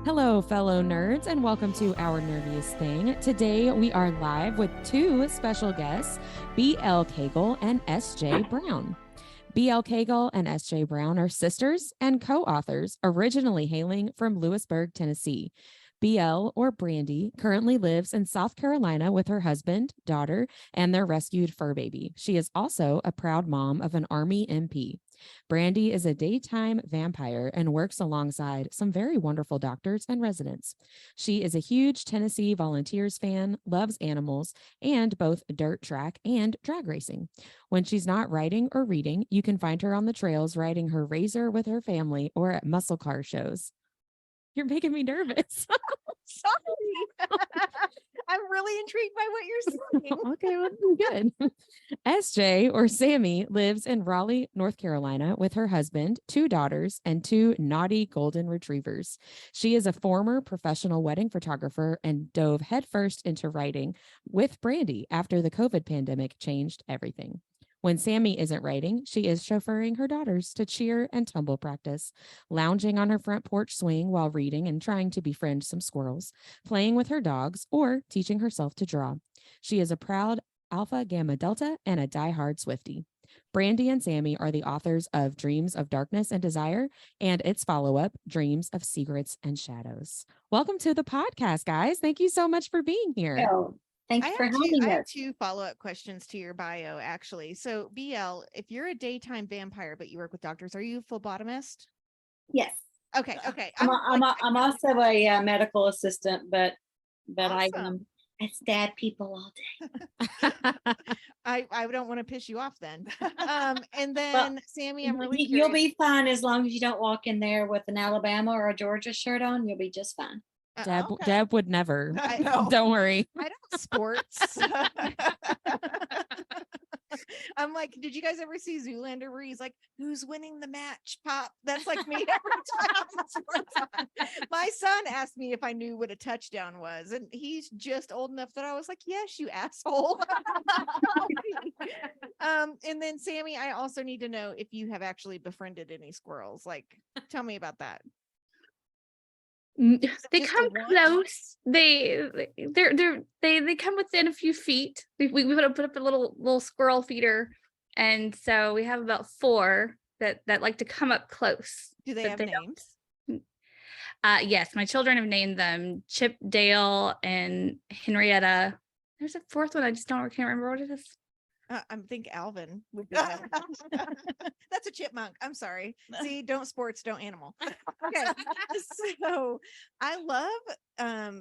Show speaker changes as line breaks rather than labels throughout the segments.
Hello, fellow nerds, and welcome to Our Nerdiest Thing. Today, we are live with two special guests, BL Cagle and SJ Brown. BL Cagle and SJ Brown are sisters and co-authors, originally hailing from Lewisburg, Tennessee. BL, or Brandy, currently lives in South Carolina with her husband, daughter, and their rescued fur baby. She is also a proud mom of an Army MP. Brandy is a daytime vampire and works alongside some very wonderful doctors and residents. She is a huge Tennessee Volunteers fan, loves animals, and both dirt track and drag racing. When she's not writing or reading, you can find her on the trails riding her razor with her family or at muscle car shows. You're making me nervous.
Sorry. I'm really intrigued by what you're saying.
Okay, well, good. SJ, or Sammie, lives in Raleigh, North Carolina with her husband, two daughters, and two naughty golden retrievers. She is a former professional wedding photographer and dove headfirst into writing with Brandy after the COVID pandemic changed everything. When Sammie isn't writing, she is chauffeuring her daughters to cheer and tumble practice, lounging on her front porch swing while reading and trying to befriend some squirrels, playing with her dogs, or teaching herself to draw. She is a proud Alpha Gamma Delta and a diehard Swiftie. Brandy and Sammie are the authors of Dreams of Darkness and Desire and its follow-up, Dreams of Secrets and Shadows. Welcome to the podcast, guys. Thank you so much for being here.
Oh, thanks for having
I have
us.
two follow-up questions to your bio, actually. So, BL, if you're a daytime vampire but you work with doctors, are you a phobotomist?
Yes,
Okay.
I'm also a medical assistant, but
Awesome.
I stab people all day.
I don't want to piss you off then. And then Sammie, I'm really curious.
You'll be fine as long as you don't walk in there with an Alabama or a Georgia shirt on. You'll be just fine.
Deb would never.
I know.
Don't worry.
I don't sports. I'm like, did you guys ever see Zoolander where he's like, who's winning the match, Pop? That's like me every time the sports on. My son asked me if I knew what a touchdown was, and he's just old enough that I was like, yes, you asshole. And then Sammie, I also need to know if you have actually befriended any squirrels. Like, tell me about that.
They come close. They come within a few feet. We put up a little squirrel feeder, and so we have about 4 that like to come up close.
Do they have names?
Yes, my children have named them Chip, Dale, and Henrietta. There's a 4th one. I can't remember what it is.
I think Alvin would be better. That's a chipmunk. I'm sorry. See, don't sports, don't animal. Okay. So I love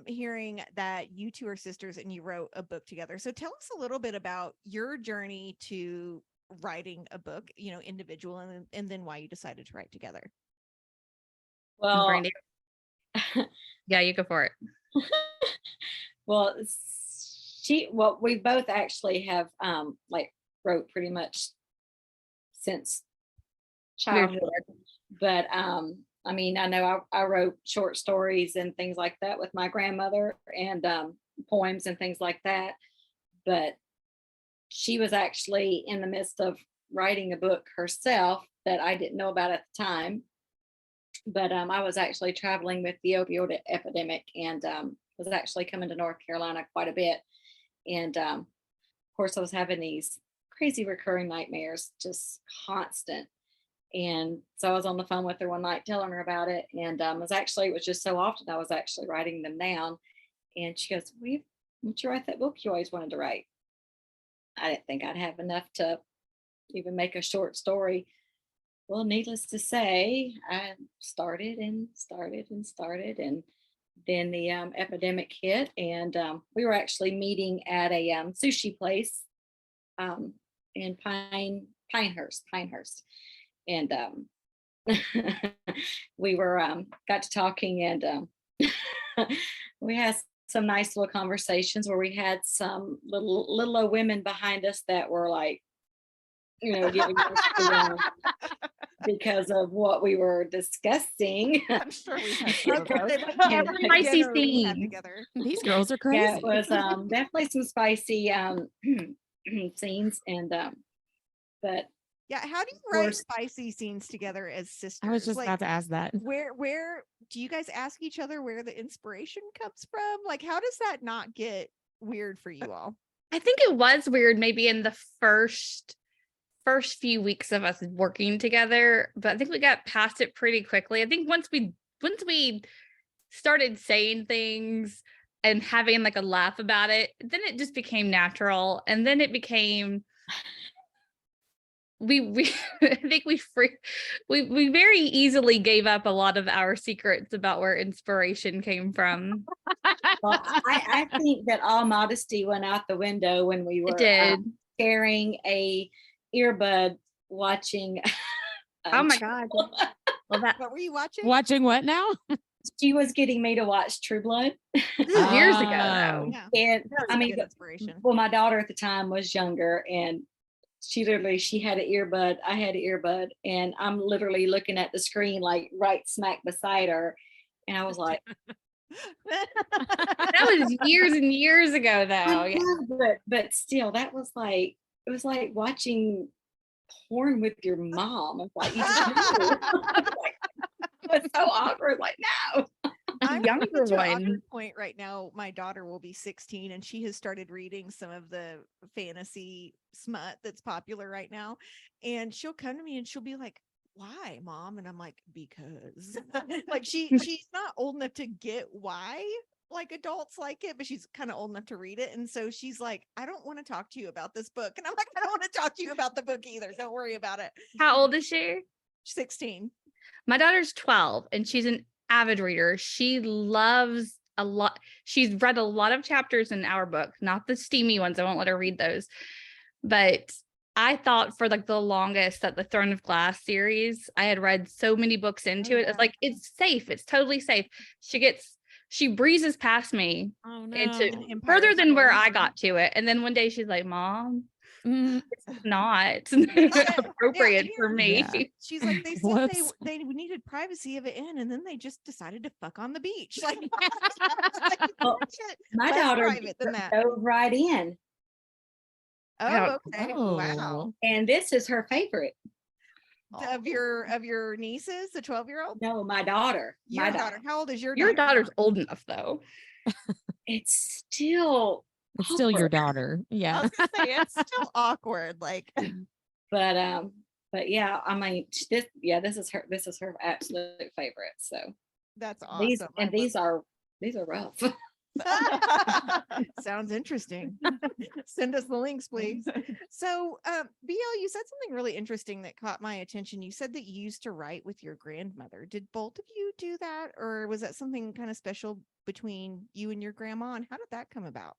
hearing that you two are sisters and you wrote a book together. So tell us a little bit about your journey to writing a book, individual, and then why you decided to write together.
Well,
Brandy. Yeah, you go for it.
Well, we both actually have wrote pretty much since childhood, but I mean, I know I wrote short stories and things like that with my grandmother and poems and things like that, but she was actually in the midst of writing a book herself that I didn't know about at the time, but I was actually traveling with the opioid epidemic and was actually coming to North Carolina quite a bit. And of course, I was having these crazy recurring nightmares, just constant. And so I was on the phone with her one night telling her about it. And it was just so often I was actually writing them down. And she goes, why don't you write that book you always wanted to write? I didn't think I'd have enough to even make a short story. Well, needless to say, I started. And then the epidemic hit, and we were actually meeting at a sushi place in Pinehurst, and we were got to talking, and we had some nice little conversations where we had some little old women behind us that were like, giving us because of what we were discussing.
I'm sure we had
spicy scene.
These girls are crazy.
Yeah, it was definitely some spicy scenes, and but
Yeah, how do you
Of
write
course.
spicy scenes together as sisters?
I was just
Like,
about to ask that.
where do you guys ask each other where the inspiration comes from? Like, how does that not get weird for you all?
I think it was weird maybe in the first few weeks of us working together, but I think we got past it pretty quickly. I think once we started saying things and having like a laugh about it, then it just became natural, and then it became we I think we very easily gave up a lot of our secrets about where inspiration came from.
Well, I think that all modesty went out the window when we
It
were
did.
sharing a earbud watching.
Oh my God. Well, that
What were you watching?
Watching what now?
She was getting me to watch True Blood.
this is years ago
Oh.
though.
Yeah,
And
that was
I
a
mean,
good inspiration.
well, my daughter at the time was younger, and she had an earbud, I had an earbud, and I'm literally looking at the screen like right smack beside her. And I was like,
That was years and years ago though. Yeah.
but still, that was like, it was like watching porn with your mom. It's like, you just knew. It was so awkward. Like, no.
I'm
Younger
getting to an
one.
awkward point right now. My daughter will be 16 and she has started reading some of the fantasy smut that's popular right now. And she'll come to me and she'll be like, "Why, mom?" And I'm like, "Because." Like she's not old enough to get why like adults like it, but she's kind of old enough to read it. And so she's like, "I don't want to talk to you about this book." And I'm like, "I don't want to talk to you about the book either. Don't worry about it."
How old is she?
16.
My daughter's 12 and she's an avid reader. She loves a lot. She's read a lot of chapters in our book, not the steamy ones. I won't let her read those. But I thought for like the longest that the Throne of Glass series, I had read so many books into it.
yeah.
It's like, it's safe. It's totally safe. She breezes past me
Oh
into
Empire
further than where
Scrolls.
I got to it. And then one day she's like, "Mom,
Mm,
it's not
Yeah,
appropriate for me."
Yeah.
she's like, "They said
Whoops.
they needed privacy of it in, and then they just decided to fuck on the beach." Like,
Well,
shit,
my
less
daughter
private than that.
dove right in,
Oh, okay. Wow.
Oh.
and this is her favorite.
Of your nieces, the 12-year-old?
No, my daughter.
Your
My
daughter. How old is your
Your
daughter?
daughter's old enough though.
It's still
It's still your
awkward.
daughter.
I
Yeah.
was gonna say it's still awkward. Like,
But yeah, I mean, this is her absolute favorite. So
that's awesome.
these are rough.
Sounds interesting. Send us the links, please. So, BL, you said something really interesting that caught my attention. You said that you used to write with your grandmother. Did both of you do that, or was that something kind of special between you and your grandma? And how did that come about?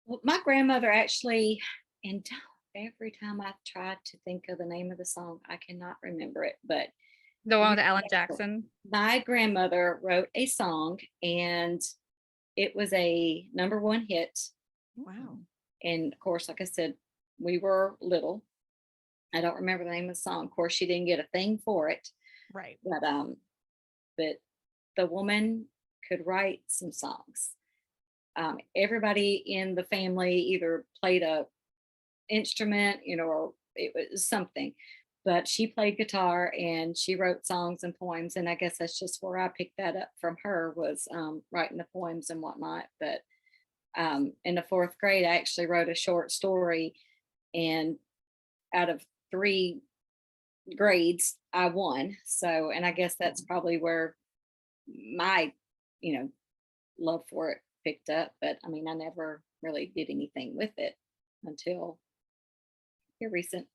Well, my grandmother actually, and every time I tried to think of the name of the song, I cannot remember it. But
The one with Alan Jackson.
my grandmother wrote a song, and it was a #1 hit.
Wow.
And of course, like I said, we were little. I don't remember the name of the song. Of course, she didn't get a thing for it.
Right.
But the woman could write some songs. Everybody in the family either played a instrument, or it was something. But she played guitar and she wrote songs and poems, and I guess that's just where I picked that up from her, was writing the poems and whatnot. But in the 4th grade, I actually wrote a short story, and out of 3 grades, I won. So, and I guess that's probably where my, love for it picked up. But I mean, I never really did anything with it until here recent.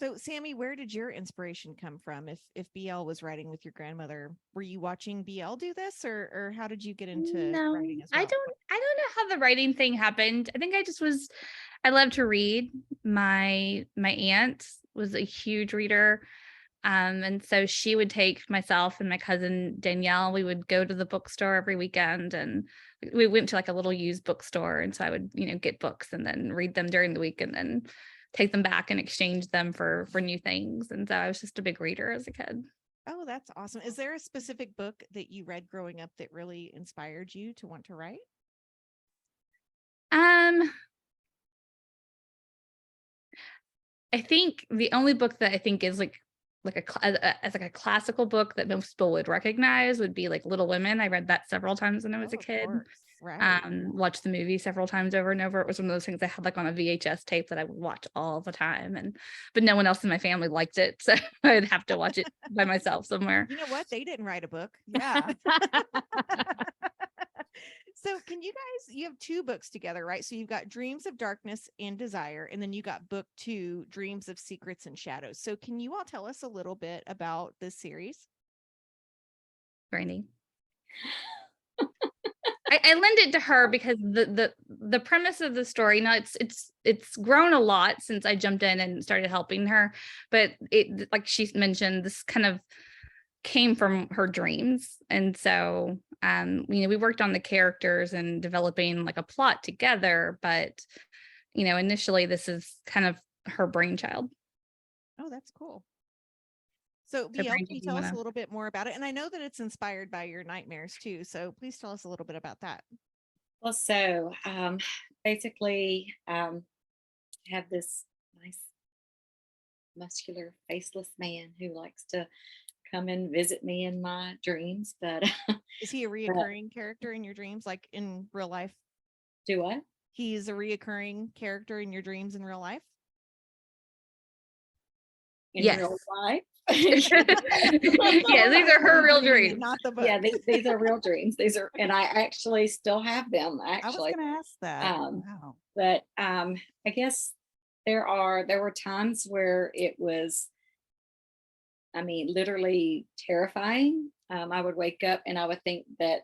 So, Sammie, where did your inspiration come from? If BL was writing with your grandmother, were you watching BL do this, or how did you get into
No,
writing as well?
I don't know how the writing thing happened. I think I love to read. My aunt was a huge reader. And so she would take myself and my cousin Danielle, we would go to the bookstore every weekend, and we went to like a little used bookstore. And so I would, get books and then read them during the week and then take them back and exchange them for new things. And so I was just a big reader as a kid.
Oh, that's awesome. Is there a specific book that you read growing up that really inspired you to want to write?
I think the only book that I think is like as like a classical book that most people would recognize would be like Little Women. I read that several times when I was a
Of
kid.
course. Right.
Watched the movie several times over and over. It was one of those things I had like on a VHS tape that I would watch all the time, but no one else in my family liked it, so I'd have to watch it by myself somewhere.
You know what? They didn't write a book. Yeah. So you have 2 books together, right? So you've got Dreams of Darkness and Desire, and then you got book 2, Dreams of Secrets and Shadows. So can you all tell us a little bit about this series?
Brandy. I lend it to her because the premise of the story, now it's grown a lot since I jumped in and started helping her, but it, like she mentioned, this kind of came from her dreams. And so we worked on the characters and developing like a plot together, but initially this is kind of her brainchild.
Oh, that's cool. So BL, can you tell us a little bit more about it? And I know that it's inspired by your nightmares too. So please tell us a little bit about that.
Well, so basically, I have this nice, muscular, faceless man who likes to come and visit me in my dreams. But
is he a reoccurring character in your dreams, like in real life?
Do what?
He's a reoccurring character in your dreams in real life?
In real life?
Yeah, these are her real dreams,
not the book.
Yeah, these are real dreams. These are, and I actually still have them. Actually,
I was going to ask that.
Wow. But I guess there were times where it was, I mean, literally terrifying. I would wake up and I would think that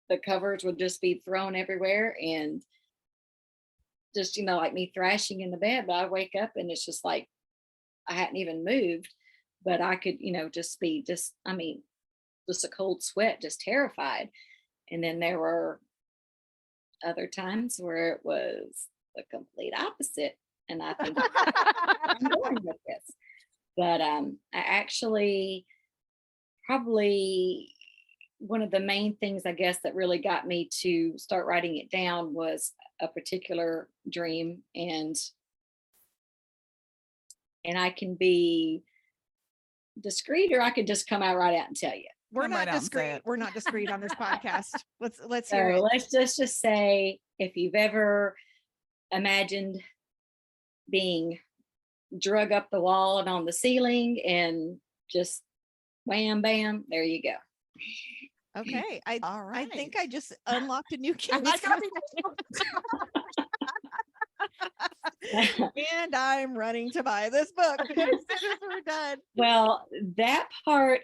the covers would just be thrown everywhere and just like me thrashing in the bed. But I wake up and it's just like I hadn't even moved. But I could, just be just a cold sweat, just terrified. And then there were other times where it was the complete opposite. And I think I'm going with this. But I actually probably one of the main things, I guess, that really got me to start writing it down was a particular dream. And I can be discreet, or I could just come out right out and tell you.
We're not discreet. We're not discreet on this podcast. Let's hear it.
Let's just say, if you've ever imagined being drug up the wall and on the ceiling and just wham bam, there you go.
Okay.
All right.
I think I just unlocked a new case. And I'm running to buy this book as soon as we're done.
Well, that part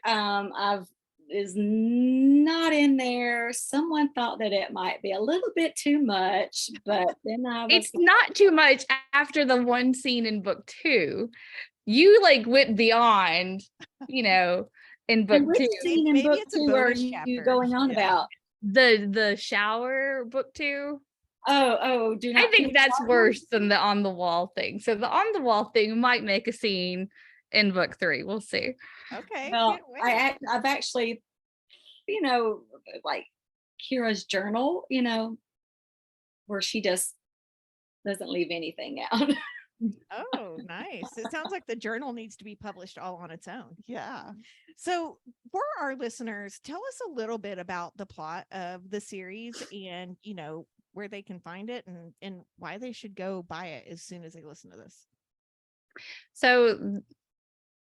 is not in there. Someone thought that it might be a little bit too much, but then
it's not too much after the one scene in book 2. You went beyond, in book 2.
Scene in book 2 are you going on about?
The shower book 2.
Oh, do not.
I think that's worse than the on the wall thing. So the on the wall thing might make a scene in book 3. We'll see.
Okay.
Well, I've actually, like Kira's journal, where she just doesn't leave anything out.
Oh, nice. It sounds like the journal needs to be published all on its own.
Yeah.
So for our listeners, tell us a little bit about the plot of the series and, where they can find it and why they should go buy it as soon as they listen to this.
So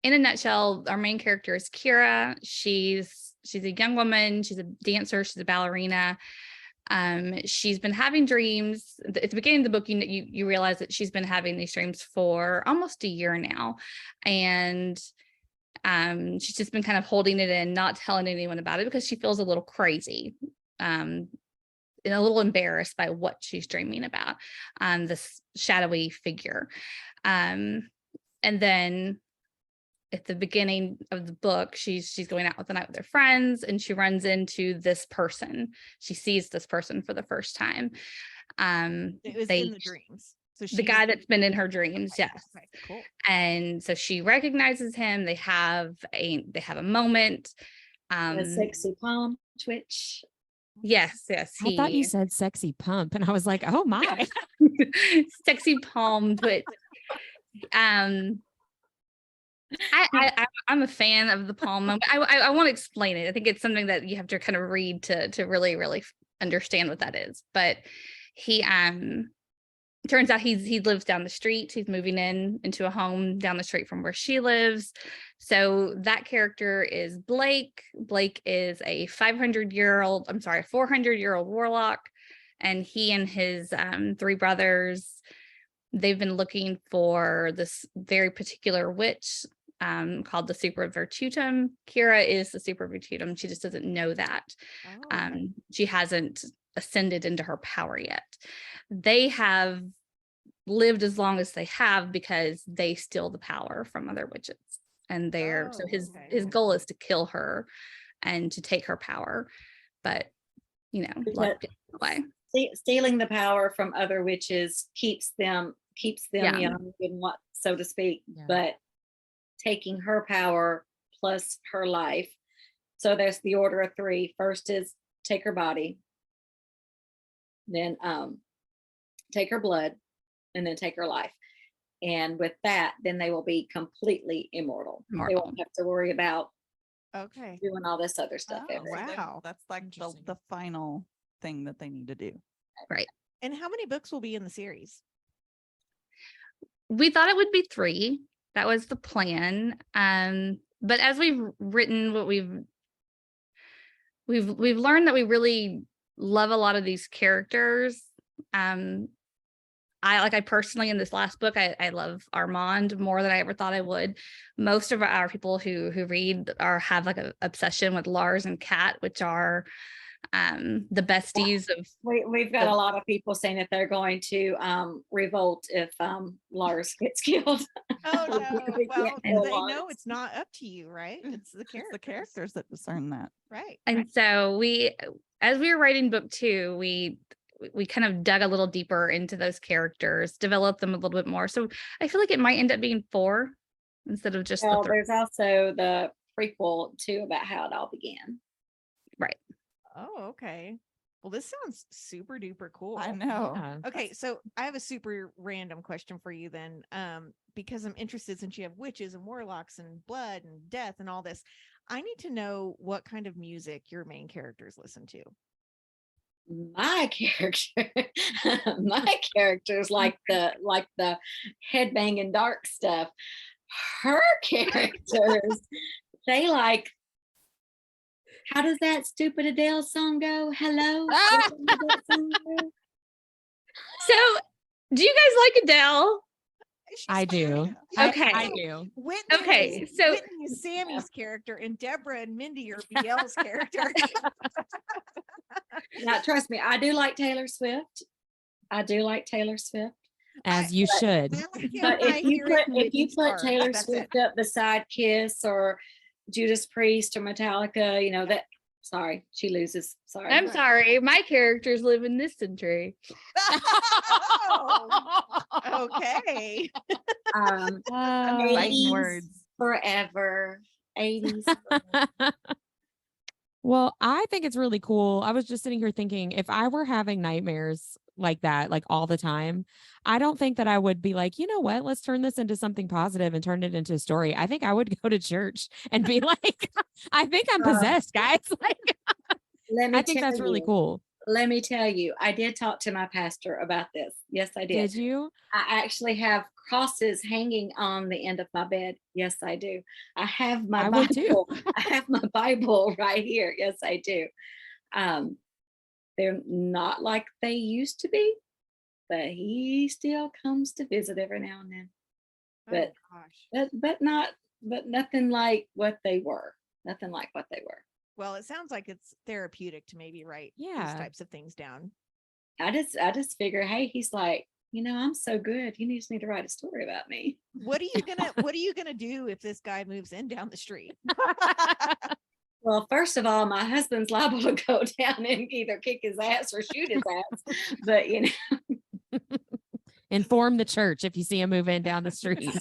in a nutshell, our main character is Kira. She's a young woman. She's a dancer. She's a ballerina. She's been having dreams. At the beginning of the book, you realize that she's been having these dreams for almost a year now. And she's just been kind of holding it in, not telling anyone about it because she feels a little crazy. And a little embarrassed by what she's dreaming about, this shadowy figure. And then at the beginning of the book, she's going out with the night with her friends, and she runs into this person. She sees this person for the first time.
It was in the dreams. So
the guy that's been in her dreams,
okay,
yes.
Okay, cool.
And so she recognizes him. They have a moment.
A sexy palm twitch.
Yes.
I thought you said sexy pump, and I was like, oh my.
Sexy palm twitch. I'm a fan of the palm moment. I want to explain it. I think it's something that you have to kind of read to really, really understand what that is. But he turns out he lives down the street. He's moving into a home down the street from where she lives. So that character is Blake. Blake is a 400-year-old warlock, and he and his 3 brothers, they've been looking for this very particular witch called the Super Virtutum. Kira is the Super Virtutum. She just doesn't know that. She hasn't ascended into her power yet. They have lived as long as they have because they steal the power from other witches, and so his goal is to kill her and to take her power, but luck gets in the way.
Stealing the power from other witches keeps them young, and what, so to speak, but taking her power plus her life. So there's the order of 3. First is take her body, then take her blood, and then take her life. And with that, then they will be completely immortal. They won't have to worry about doing all this other stuff.
Wow.
That's like the final thing that they need to do.
Right.
And how many books will be in the series?
We thought it would be 3. That was the plan. But as we've written what we've learned that we really love a lot of these characters. I personally, in this last book, I love Armand more than I ever thought I would. Most of our people who read have like an obsession with Lars and Kat, which are the besties of.
We've got a lot of people saying that they're going to revolt if Lars gets killed.
Oh no! Well, they know it's not up to you, right? It's the
characters that discern that,
right?
And so as we were writing book 2, we kind of dug a little deeper into those characters, developed them a little bit more. So I feel like it might end up being 4 instead of just the 3.
There's also the prequel too about how it all began.
Right.
Oh, okay. Well, this sounds super duper cool.
I know.
Yeah.
Okay, so I have a super random question for you then, because I'm interested, since you have witches and warlocks and blood and death and all this. I need to know what kind of music your main characters listen to.
My characters like the headbanging dark stuff. Her characters, they like, how does that stupid Adele song go? Hello.
So do you guys like Adele?
I do.
Okay.
I do.
Whitney
so
Whitney is Sammie's character, and Deborah and Mindy are BL's character.
Now, trust me, I do like Taylor Swift.
As you should.
But if you put Taylor Swift up beside Kiss or Judas Priest or Metallica, that. Sorry, she loses. Sorry.
I'm sorry. My characters live in this century.
Oh, okay.
80s
words.
Forever. 80s.
Well, I think it's really cool. I was just sitting here thinking, if I were having nightmares like that, like all the time, I don't think that I would be like, you know what, let's turn this into something positive and turn it into a story. I think I would go to church and be like, I think I'm possessed, guys. Like, I think that's really cool.
Let me tell you, I did talk to my pastor about this. Yes, I did.
Did you?
I actually have crosses hanging on the end of my bed. Yes, I do. I have my Bible. I have my Bible right here. Yes, I do. They're not like they used to be, but he still comes to visit every now and then. But but nothing like what they were. Nothing like what they were.
Well, it sounds like it's therapeutic to maybe write these types of things down.
I just figure, hey, he's like, I'm so good. You just need to write a story about me.
What are you gonna do if this guy moves in down the street?
Well, first of all, my husband's liable to go down and either kick his ass or shoot his ass. But
inform the church if you see him move in down the street.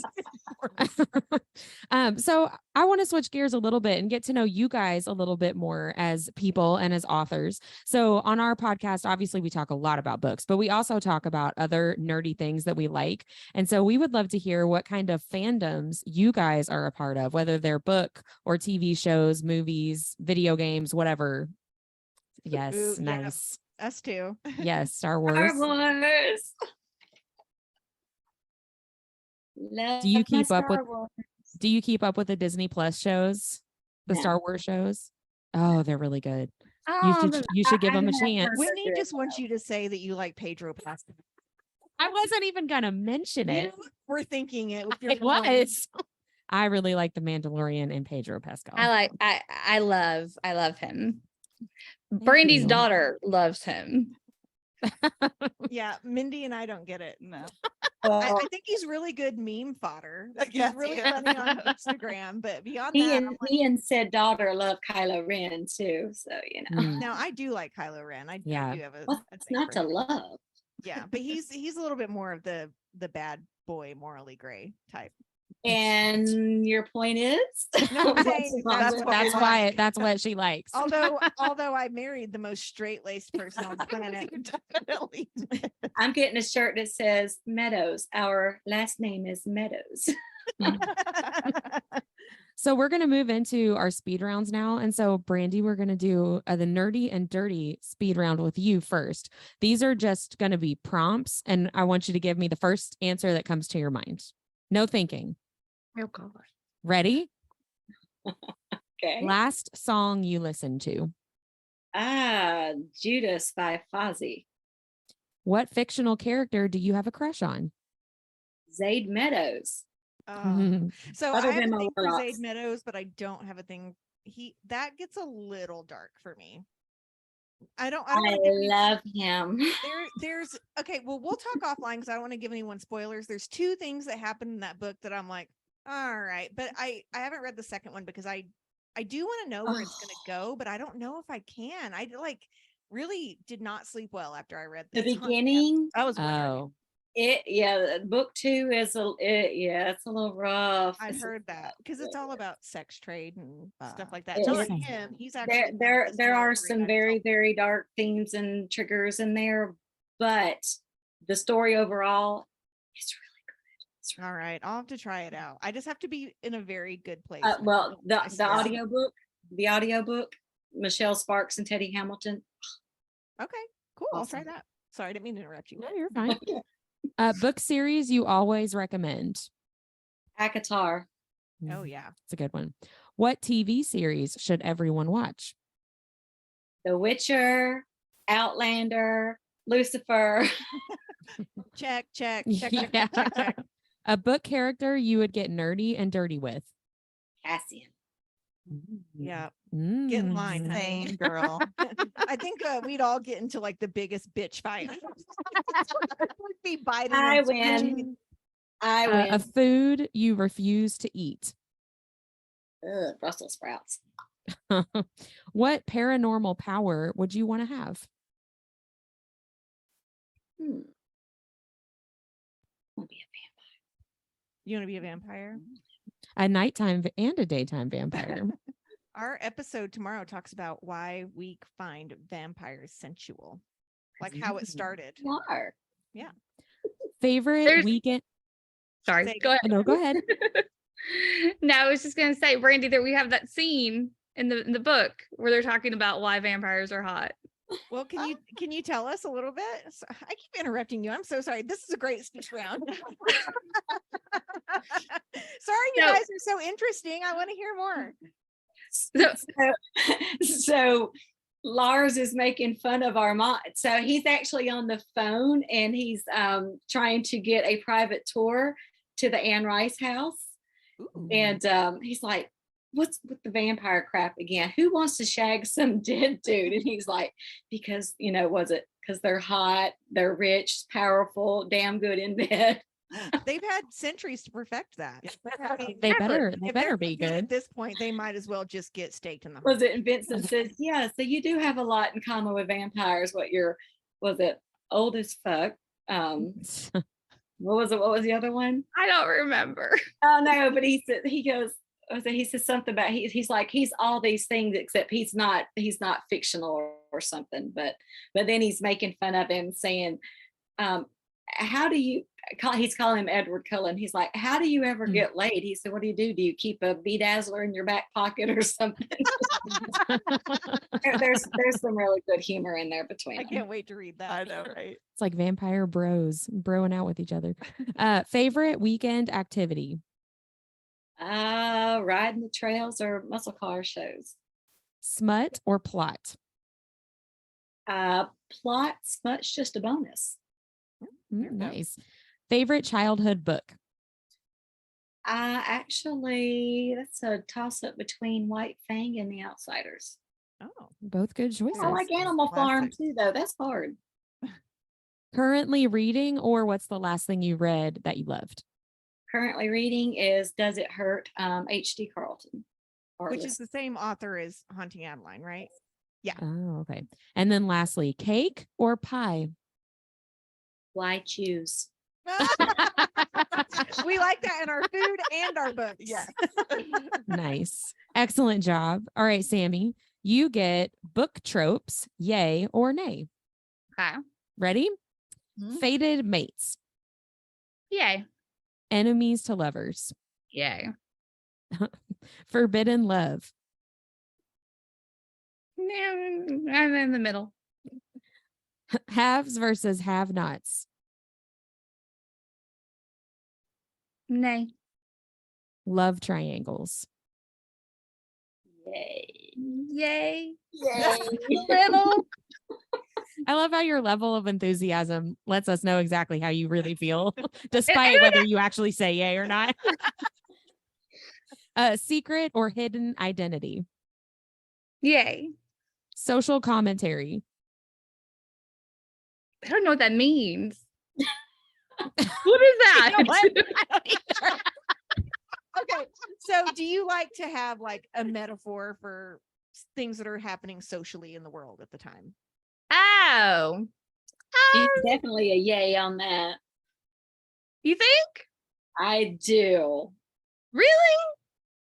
So I want to switch gears a little bit and get to know you guys a little bit more as people and as authors. So on our podcast, obviously we talk a lot about books, but we also talk about other nerdy things that we like. And so we would love to hear what kind of fandoms you guys are a part of, whether they're book or TV shows, movies, video games, whatever. Yes,
Ooh, yeah.
nice.
Us too.
Yes, Star Wars.
Star Wars.
Do you
Love my
keep up with
Star Wars.
Do you keep up with the Disney Plus shows, the
No.
Star Wars shows? Oh, they're really good.
Oh,
You should give
I
them a
have
chance.
heard
Whitney
of it,
just wants you to say that you like Pedro Pascal.
I wasn't even gonna mention it.
You were thinking it. With your
It
mind.
was. I really like the Mandalorian and Pedro Pascal.
I love him. Brandy's
you.
daughter loves him.
Yeah, Mindy and I don't get it.
No.
I think he's really good meme fodder. Like he's
Yes,
really
yeah.
funny on Instagram, but beyond
he
that,
and
I'm like,
he and said daughter love Kylo Ren too. So you know,
Mm,
now I do like Kylo Ren. I
Yeah.
do have a.
what's
a thing
not
for
to
him.
love?
Yeah, but he's a little bit more of the bad boy, morally gray type.
And your point is,
No, I'm
What's
saying
wrong
that's
with
what I
that's
that?
why that's what she likes.
Although I married the most straight laced person on the planet.
Definitely.
I'm getting a shirt that says Meadows. Our last name is Meadows.
So we're going to move into our speed rounds now. And so Brandy, we're going to do the nerdy and dirty speed round with you first. These are just going to be prompts. And I want you to give me the first answer that comes to your mind. No thinking.
Oh God.
Ready?
Okay.
Last song you listened to.
Judas by Fozzy.
What fictional character do you have a crush on?
Zade Meadows.
So
Other
I have
than
a
my
thing for
Warlocks.
Zade Meadows, but I don't have a thing. That gets a little dark for me. I don't
I
wanna give you-
love him.
there's okay, well, we'll talk offline because I don't want to give anyone spoilers. There's two things that happen in that book that I'm like, all right, but I haven't read the second one because I do want to know where it's gonna go, but I don't know if I can. I like really did not sleep well after I read
The
this.
beginning,
I was wondering.
Oh,
book 2 is it's a little rough.
I'd
It's-
heard that because it's all about sex trade and stuff like that.
It
Not
is.
him. He's actually
there are some very, very dark themes and triggers in there, but the story overall is really good. It's really
all right. I'll have to try it out. I just have to be in a very good place.
well, the
Yeah.
audiobook, Michelle Sparks and Teddy Hamilton.
Okay, cool. I'll try
Awesome.
that. Sorry, I didn't mean to interrupt you.
no, you're fine. Book series you always recommend.
Akatar.
Oh yeah.
It's a good one. What TV series should everyone watch?
The Witcher, Outlander, Lucifer.
Check.
Yeah.
Check.
A book character you would get nerdy and dirty with.
Cassian.
Yeah. Get in line,
Mm.
honey.
Same girl.
I think we'd all get into like the biggest bitch fight. We'd be biting.
I
and
win.
scratching.
I win.
A food you refuse to eat.
Brussels sprouts.
What paranormal power would you want to have?
Hmm. Wanna be a
You want to be a vampire?
A nighttime and a daytime vampire.
Our episode tomorrow talks about why we find vampires sensual, like how it started.
vampire.
Favorite
There's-
weekend?
Sorry.
Say-
Go ahead.
No, go ahead.
No, I was just gonna say, Brandy, that we have that scene in the book where they're talking about why vampires are hot.
Well, can you tell us a little bit? I keep interrupting you. I'm so sorry. This is a great speech round. Sorry, you
No.
guys are so interesting. I want to hear more.
So Lars is making fun of Armand. So he's actually on the phone and he's trying to get a private tour to the Anne Rice house. And he's like, what's with the vampire crap again? Who wants to shag some dead dude? And he's like, because, was it because they're hot, they're rich, powerful, damn good in bed.
They've had centuries to perfect that. I mean,
They
if
better
they're
be
good
good.
at this point. They might as well just get staked in the
Was it? And Vincent says, yeah, so you do have a lot in common with vampires. Was it old as fuck? What was it? What was the other one?
I don't remember.
Oh no, but he says something about he's like he's all these things except he's not fictional or something. But then he's making fun of him, saying, how do you call, he's calling him Edward Cullen. He's like, how do you ever get laid? He said, what do? Do you keep a bedazzler in your back pocket or something? there's some really good humor in there between
I
them.
can't wait to read that.
I know, right?
It's like vampire bros broing out with each other. Favorite weekend activity?
Riding the trails or muscle car shows.
Smut or plot?
Plot, smut's just a bonus.
Nice. Favorite childhood book?
Actually, that's a toss up between White Fang and The Outsiders.
Oh,
Both good choices.
I like Animal Farm
Classic.
too, though. That's hard.
Currently reading, or what's the last thing you read that you loved?
Currently reading is Does It Hurt? H.D. Carlton.
which is the same author as Haunting Adeline, right?
Oh, okay. And then lastly, cake or pie?
Why choose?
We like that in our food and our books.
Yes.
Nice. Excellent job. All right, Sammie, you get book tropes, yay or nay.
Okay.
Ready?
Mhm.
Fated mates,
Yay.
enemies to lovers,
Yay.
forbidden love,
I'm in the middle.
haves versus have-nots,
Nay.
love triangles.
Yay.
Yay.
Yay.
Little.
I love how your level of enthusiasm lets us know exactly how you really feel, despite whether you actually say yay or not. Secret or hidden identity,
Yay.
social commentary.
I don't know what that means. What is that?
You know what? I don't either. Okay, so do you like to have like a metaphor for things that are happening socially in the world at the time?
Oh.
It's definitely a yay on that.
You think?
I do.
Really?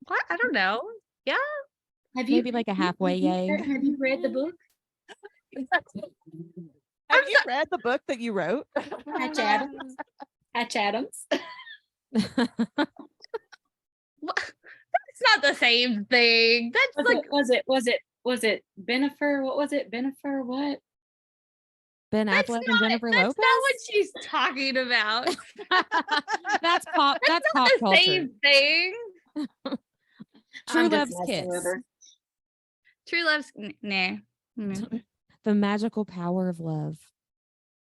What? I don't know. Yeah.
Have
Maybe like a halfway yay.
Have you read the book?
Have you read the book that you wrote?
Hatch Adams. Hatch Adams.
What? That's not the same thing. That's like
Was it Benifer? What was it? Benifer what?
Ben
that's
Affleck
not,
and Jennifer
that's
Lopez.
not what she's talking about.
That's pop. That's
Not
pop
the
culture.
same thing.
True
I'm just
Love's
messing with
Kiss.
her.
True love's nah. Mm.
The magical power of love.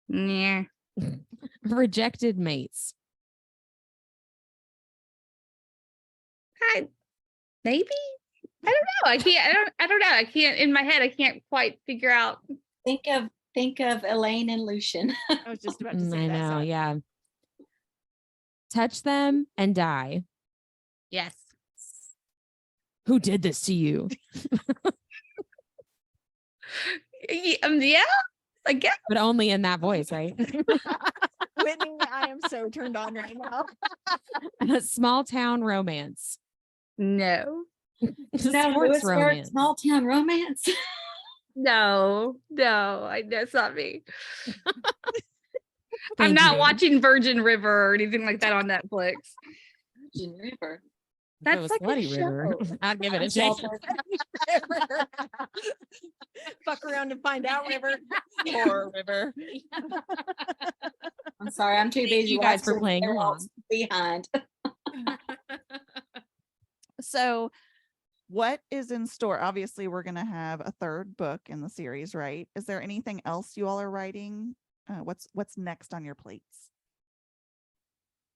Nah.
Rejected mates.
Maybe. I don't know. I can't. I don't know. I can't. In my head, I can't quite figure out.
Think of Elaine and Lucian.
I was just about to say
I
that.
know.
Side.
Yeah. Touch them and die.
Yes.
Who did this to you?
Yeah. I guess.
But only in that voice, right?
Whitney, I am so turned on right now.
Small town romance.
No.
No,
Sports
Lewisburg
romance.
small town romance.
No. That's not me. I'm
Thank
not
you.
watching Virgin River or anything like that on Netflix.
Virgin River.
If it
That's
was
like a
Slutty River,
show.
I'd give it a
I'm
chance.
Fuck around and find out, River.
Poor River.
I'm sorry, I'm too busy.
you guys for
watching
playing
everyone
along.
else behind.
So, what is in store? Obviously, we're going to have a third book in the series, right? Is there anything else you all are writing? What's next on your plates?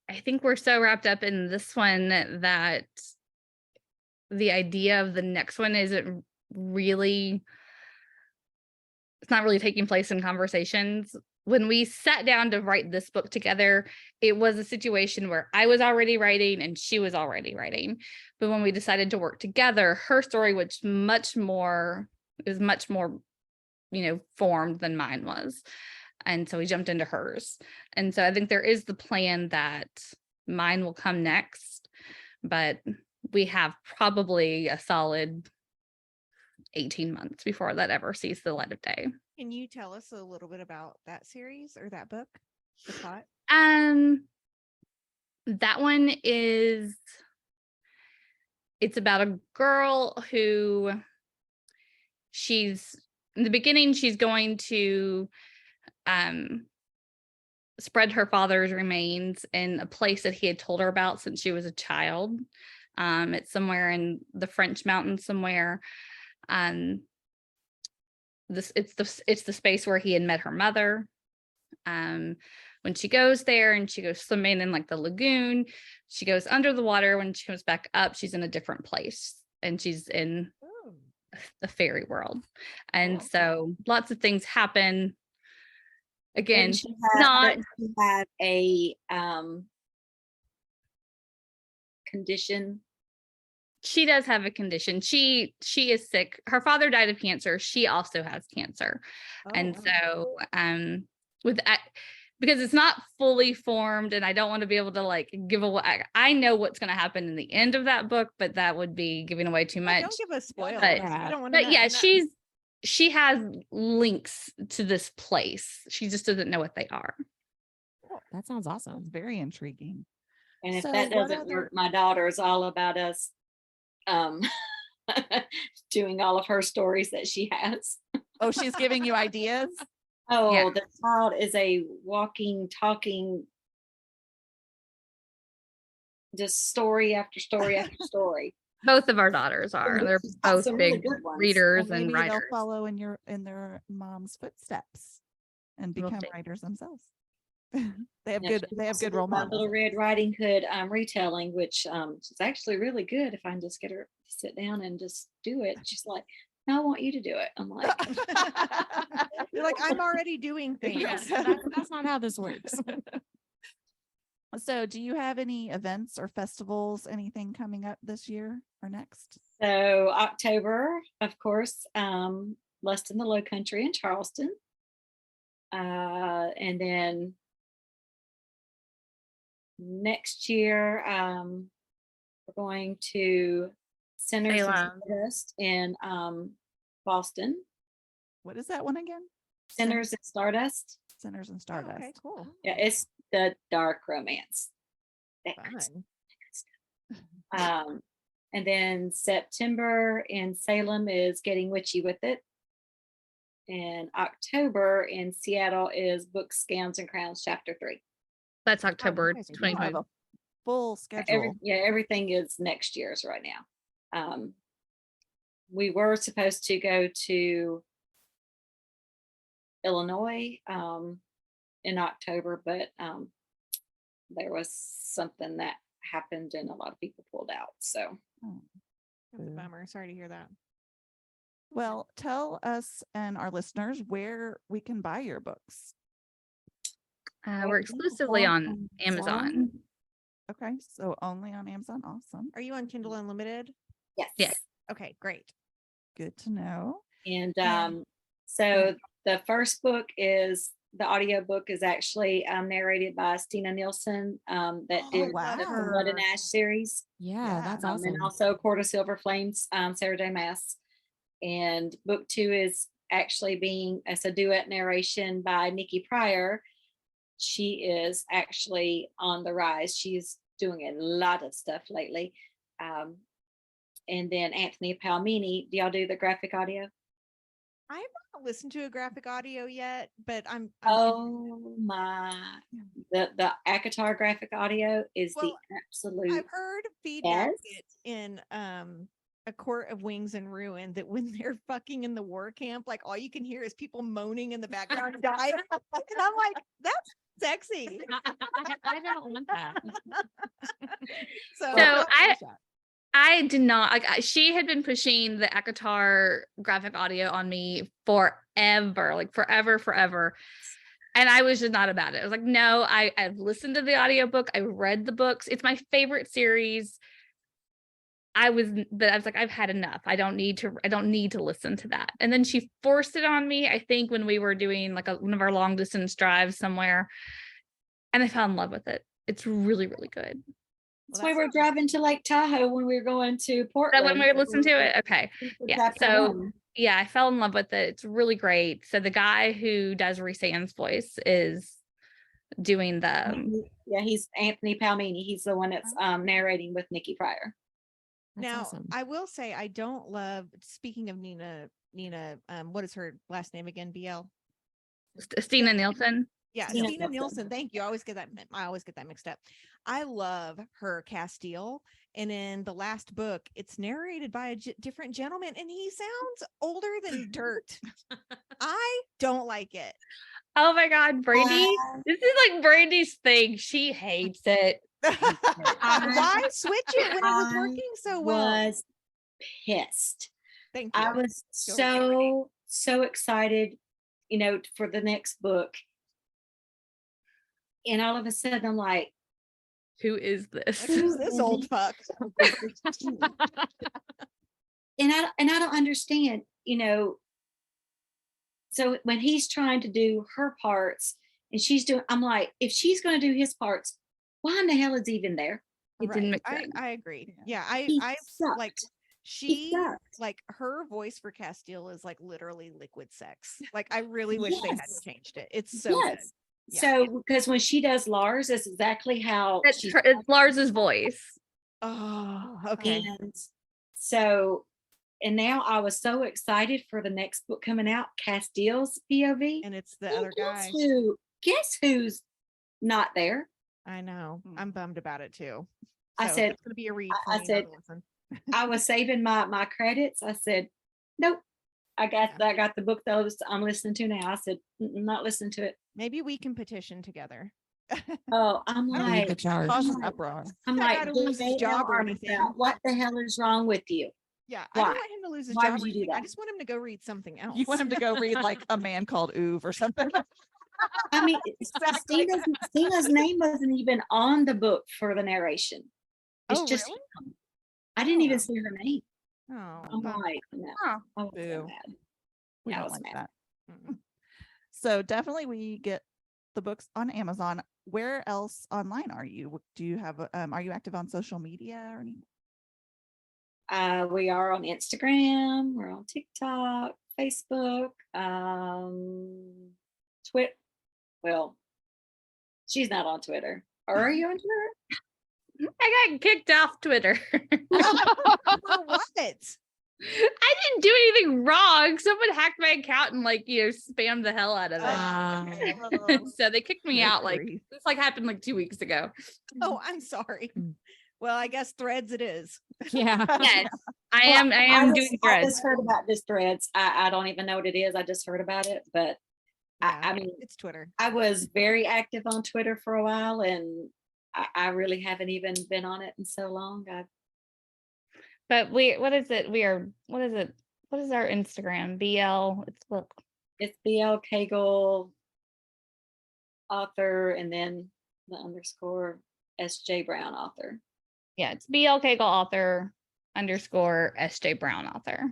I think we're so wrapped up in this one that the idea of the next one isn't really, it's not really taking place in conversations. When we sat down to write this book together, it was a situation where I was already writing and she was already writing. But when we decided to work together, her story was much more, formed than mine was. And so we jumped into hers. And so I think there is the plan that mine will come next, but we have probably a solid 18 months before that ever sees the light of day.
Can you tell us a little bit about that series or that book, the plot?
That one is, it's about a girl who she's, in the beginning, she's going to spread her father's remains in a place that he had told her about since she was a child. It's somewhere in the French mountains somewhere. It's the space where he had met her mother. When she goes there and she goes swimming in like the lagoon, she goes under the water. When she comes back up, she's in a different place and she's in the fairy world. And so lots of things happen. Again,
She
not
had a condition.
She does have a condition. She is sick. Her father died of cancer. She also has cancer. And so with that, because it's not fully formed and I don't want to be able to like give away. I know what's going to happen in the end of that book, but that would be giving away too much.
Don't give us spoilers.
But yeah, she has links to this place. She just doesn't know what they are.
That sounds awesome.
Sounds very intriguing.
And if
So
that
what
doesn't
other-
work, my daughter is all about us doing all of her stories that she has.
Oh, she's giving you ideas?
Oh,
Yeah.
the child is a walking, talking, just story after story after story.
Both of our daughters are. They're
She's got
both
some really
big
good ones.
readers
Well,
and
maybe
writers.
they'll follow in their mom's footsteps and
We'll
become
see.
writers themselves. They have
Yeah,
good.
she
They have
also
good
did
role
my
models.
Little Red Riding Hood retelling, which is actually really good. If I can just get her to sit down and just do it, she's like, "No, I want you to do it." I'm like,
You're like, I'm already doing things.
Yes, that's not how this works.
So, do you have any events or festivals, anything coming up this year or next?
so October, of course, Lust in the Low Country in Charleston, and then next year we're going to Sinners and
Salem.
Stardust in Boston.
What is that one again?
Sinners and Stardust.
Sinners and
Oh,
Stardust.
okay, cool.
Yeah, it's the dark romance.
Fun.
And then September in Salem is Getting Witchy with It. And October in Seattle is Books, Gowns, and Crowns, Chapter 3.
That's October
guys are
You have
2020.
a full schedule.
Everything is next year's right now. We were supposed to go to Illinois in October, but there was something that happened and a lot of people pulled out. So
Oh.
That's a bummer. Sorry to hear that.
Well, tell us and our listeners where we can buy your books.
We're exclusively on Amazon.
Okay, so only on Amazon. Awesome.
Are you on Kindle Unlimited?
yes.
Yes.
Okay, great.
Good to know.
And
And-
so the first book is the audio book is actually narrated by Stina Nielsen that did
wow.
the Blood and Ash series.
Yeah, that's awesome.
And also Court of Silver Flames, Sarah J. Maas. And book 2 is actually it's a duet narration by Nikki Pryor. She is actually on the rise. She's doing a lot of stuff lately. And then Anthony Palmini. Do y'all do the graphic audio?
I have not listened to a graphic audio yet, but I'm
Oh my! The ACOTAR graphic audio is
Well,
the absolute.
I've heard feedback
Yes.
that in A Court of Wings and Ruin that when they're fucking in the war camp, like all you can hear is people moaning in the background dying. And I'm like, that's sexy.
I don't want that.
So,
So I did not like she had been pushing the ACOTAR graphic audio on me forever, like forever. And I was just not about it. I was like, no, I've listened to the audiobook. I read the books. It's my favorite series. I was like, I've had enough. I don't need to listen to that. And then she forced it on me, I think, when we were doing like one of our long distance drives somewhere, and I fell in love with it. It's really, really good.
That's why we're driving to Lake Tahoe when we were going to Portland.
That when we listened to it? Okay. Yeah. So yeah, I fell in love with it. It's really great. So the guy who does Resan's voice is doing the
he's Anthony Palmini. He's the one that's narrating with Nikki Pryor.
That's
now,
awesome.
I will say I don't love, speaking of Nina, what is her last name again? BL?
Stina Nielsen.
Yeah, Stina Nielsen. Thank you. I always get that mixed up. I love her Castile. And in the last book, it's narrated by a different gentleman, and he sounds older than dirt. I don't like it.
Oh my God, Brandy. This is like Brandy's thing. She hates it.
Why switch it when it was working so well?
I was pissed.
Thank you.
I was so excited, for the next book. And all of a sudden I'm like,
who is this?
Who's this old fuck?
And I don't understand, so when he's trying to do her parts and I'm like, if she's going to do his parts, why in the hell is he even there?
It didn't make sense.
I agree. Yeah,
He
I
sucked.
like
He sucked.
like her voice for Castile is like literally liquid sex. Like I really wish they hadn't changed it. It's so good. Yeah.
So because when she does Lars, that's exactly how
it's Lars's voice.
Oh, okay.
And now I was so excited for the next book coming out, Castile's POV.
And it's the other guy.
Guess who's not there?
I know. I'm bummed about it too.
I said
it's gonna be a read.
I said I was saving my credits. I said, nope. I got the book that I'm listening to now. I said, I'm not listening to it.
Maybe we can petition together.
Oh, I'm like,
cause an uproar.
I'm like,
lose his job or anything.
What the hell is wrong with you?
Yeah,
Why?
I don't want him to lose his
Why
job.
would you do that?
I just want him to go read something else.
You want him to go read like A Man Called Uve or something.
I mean, Stina's name wasn't even on the book for the narration. It's just
really?
I didn't even see her name.
Oh,
I'm like, no. I was so mad.
We
Yeah, I
don't
was
like
mad.
that. So definitely we get the books on Amazon. Where else online are you? Do you have are you active on social media or anything?
We are on Instagram, we're on TikTok, Facebook, Twitter. Well, she's not on Twitter. Are you on Twitter?
I got kicked off Twitter.
For what?
I didn't do anything wrong. Someone hacked my account and spammed the hell out of it. So they kicked me out. This happened 2 weeks ago.
Oh, I'm sorry. Well, I guess Threads it is.
Yeah.
Yes, I am doing Threads.
I just heard about this Threads. I don't even know what it is. I just heard about it, but I mean,
it's Twitter.
I was very active on Twitter for a while, and I really haven't even been on it in so long.
But what is it? What is our Instagram? BL.
It's BL Cagle author, and then the _ SJ Brown author.
Yeah, it's BL Cagle author _ SJ Brown author.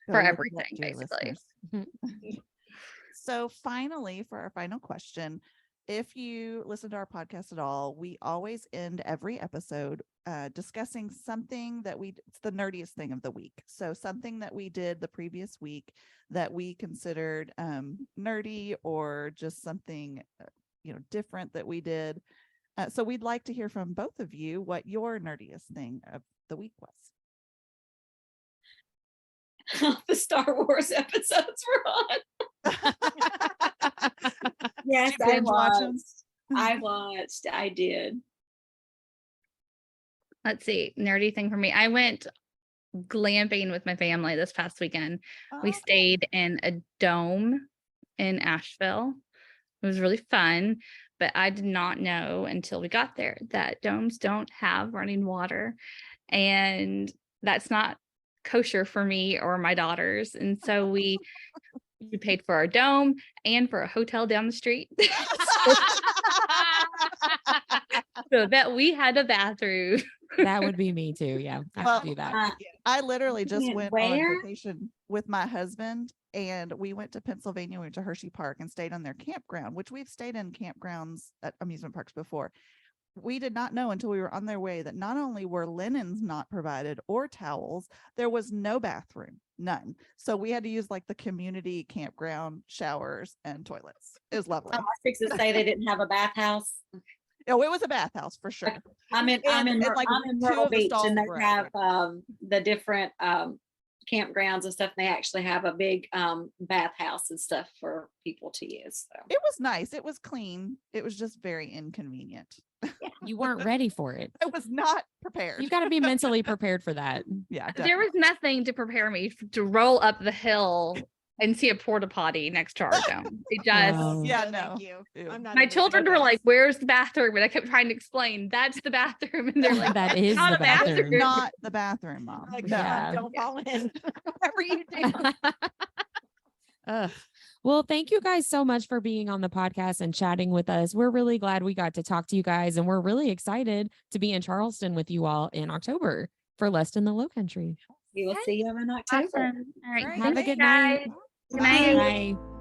For everything, basically.
So finally, for our final question, if you listen to our podcast at all, we always end every episode discussing something that it's the nerdiest thing of the week. So something that we did the previous week that we considered nerdy, or just something different that we did. So we'd like to hear from both of you what your nerdiest thing of the week was.
The Star Wars episodes were on. Yes, I watched. I did.
Let's see. Nerdy thing for me. I went glamping with my family this past weekend. We stayed in a dome in Asheville. It was really fun, but I did not know until we got there that domes don't have running water, and that's not kosher for me or my daughters. And so we paid for our dome and for a hotel down the street. So that we had a bathroom
That would be me too. Yeah, I
Well,
could do that.
I literally just
Yeah,
went
where?
on vacation with my husband, and we went to Pennsylvania. We went to Hershey Park and stayed on their campground, which we've stayed in campgrounds at amusement parks before. We did not know until we were on their way that not only were linens not provided or towels, there was no bathroom, none. So we had to use like the community campground showers and toilets. It was lovely.
I was fixing to say they didn't have a bathhouse.
Oh, it was a bathhouse for sure.
I'm in
And like two
Myrtle
of the
Beach,
stalls
and they
were
have
out
the different campgrounds and stuff. And they actually have a big bathhouse and stuff for people to use. So
It was nice. It was clean. It was just very inconvenient.
You weren't ready for it.
I was not prepared.
You've got to be mentally prepared for that.
Yeah,
There was nothing to prepare me to roll up the hill and see a porta potty next to our dome. It just
Wow.
Yeah,
No,
no.
thank you.
Ew.
I'm not
my
into
children were
this.
like, "Where's the bathroom?" And I kept trying to explain, "That's the bathroom." And they're like,
That is
"Not
the
a bathroom."
bathroom.
Not the bathroom, Mom.
Like,
No.
Yeah.
don't fall in. Whatever you do.
Ugh. Well, thank you guys so much for being on the podcast and chatting with us. We're really glad we got to talk to you guys, and we're really excited to be in Charleston with you all in October for Less in the Low Country.
we will see you in October.
Awesome. All right.
All right.
Have a
Thanks,
good
guys.
night.
Good night.
Bye.